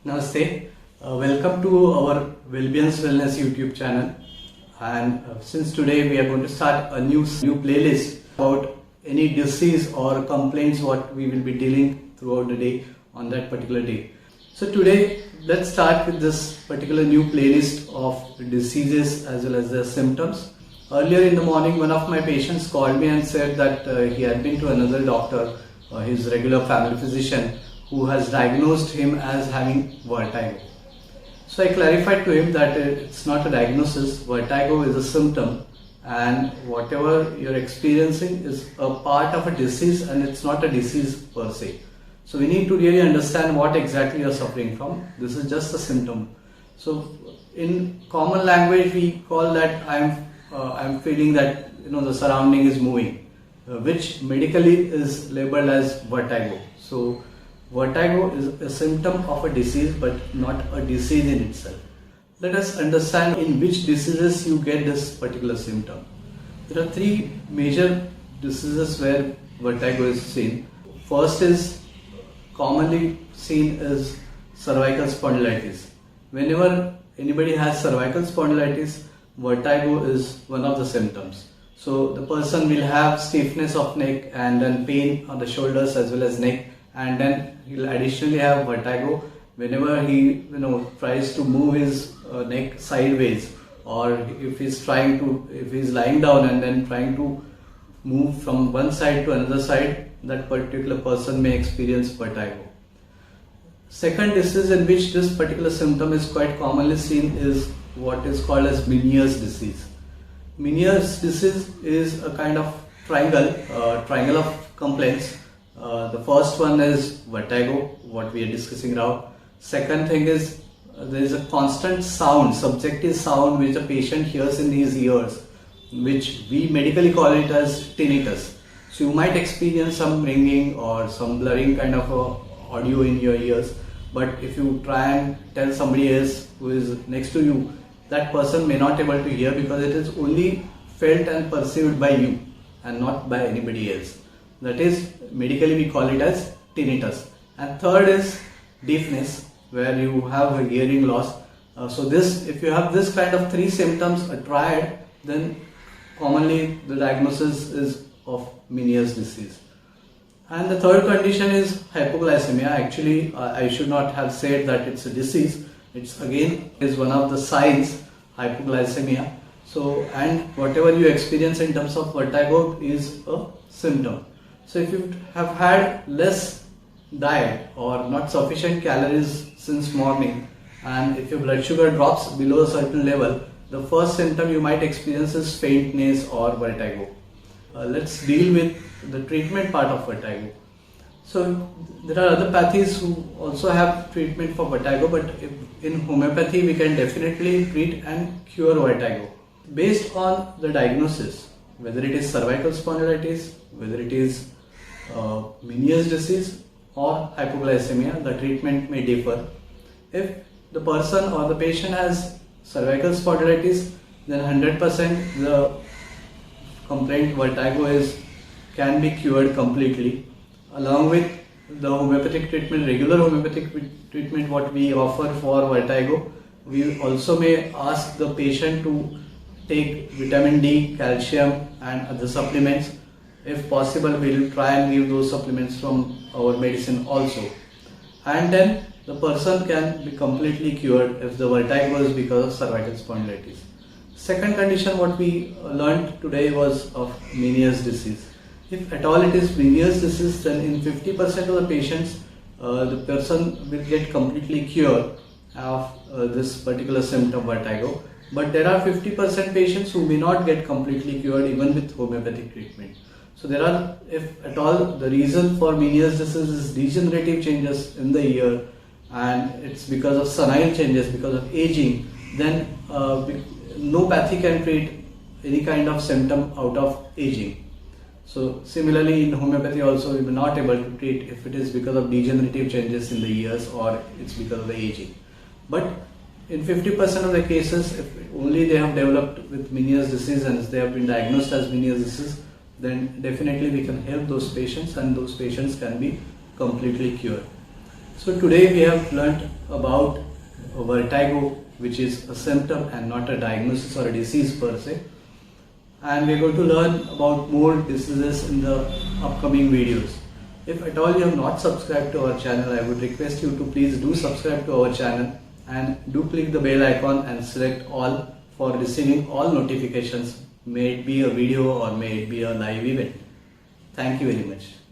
Namaste. Welcome to our Wellbeing's Wellness YouTube channel. And since today we are going to start a new playlist about any disease or complaints what we will be dealing throughout the day on that particular day. So today let's start with this particular new playlist of diseases as well as their symptoms. Earlier in the morning, one of my patients called me and said that he had been to another doctor, his regular family physician, who has diagnosed him as having vertigo. So I clarified to him that it's not a diagnosis, vertigo is a symptom, and whatever you're experiencing is a part of a disease and it's not a disease per se. So we need to really understand what exactly you're suffering from. This is just a symptom. So in common language we call that I'm feeling that the surrounding is moving, which medically is labeled as vertigo. So vertigo is a symptom of a disease but not a disease in itself. Let us understand in which diseases you get this particular symptom. There are three major diseases where vertigo is seen. First is commonly seen as cervical spondylitis. Whenever anybody has cervical spondylitis, vertigo is one of the symptoms. So the person will have stiffness of neck and then pain on the shoulders as well as neck, and then he'll additionally have vertigo whenever he tries to move his neck sideways, or if he's lying down and then trying to move from one side to another side, that particular person may experience vertigo. Second disease in which this particular symptom is quite commonly seen is what is called as Meniere's disease. Meniere's disease is a kind of triangle of complaints. The first one is vertigo, what we are discussing now. Second thing is there is a constant sound, subjective sound which the patient hears in his ears, which we medically call it as tinnitus. So you might experience some ringing or some blurring kind of audio in your ears, but if you try and tell somebody else who is next to you, that person may not be able to hear because it is only felt and perceived by you and not by anybody else. That is, medically we call it as tinnitus. And third is deafness, where you have a hearing loss. So if you have this kind of three symptoms, a triad, then commonly the diagnosis is of Meniere's disease. And the third condition is hypoglycemia. Actually, I should not have said that it's a disease. It's again is one of the signs, hypoglycemia. So, and whatever you experience in terms of vertigo is a symptom. So if you have had less diet or not sufficient calories since morning, and if your blood sugar drops below a certain level, the first symptom you might experience is faintness or vertigo. Let's deal with the treatment part of vertigo. So there are other pathies who also have treatment for vertigo, but in homeopathy we can definitely treat and cure vertigo based on the diagnosis, whether it is cervical spondylitis, whether it is Meniere's disease or hypoglycemia. The treatment may differ. If the person or the patient has cervical spondylitis, then 100% the complaint vertigo can be cured completely. Along with the homeopathic treatment, regular homeopathic treatment what we offer for vertigo, we also may ask the patient to take vitamin D, calcium and other supplements. If possible, we will try and give those supplements from our medicine also. And then the person can be completely cured if the vertigo is because of cervical spondylitis. Second condition what we learned today was of Meniere's disease. If at all it is Meniere's disease, then in 50% of the patients, the person will get completely cured of this particular symptom vertigo. But there are 50% patients who may not get completely cured even with homeopathic treatment. So there are, if at all, the reason for Meniere's disease is degenerative changes in the ear, and it's because of senile changes, because of aging, then no pathy can treat any kind of symptom out of aging. So similarly in homeopathy also we are not able to treat if it is because of degenerative changes in the ears or it's because of the aging. But in 50% of the cases, if only they have developed with Meniere's disease and they have been diagnosed as Meniere's disease, then definitely we can help those patients and those patients can be completely cured. So today we have learnt about vertigo, which is a symptom and not a diagnosis or a disease per se. And we are going to learn about more diseases in the upcoming videos. If at all you have not subscribed to our channel, I would request you to please do subscribe to our channel and do click the bell icon and select all for receiving all notifications, may it be a video or may it be a live event. Thank you very much.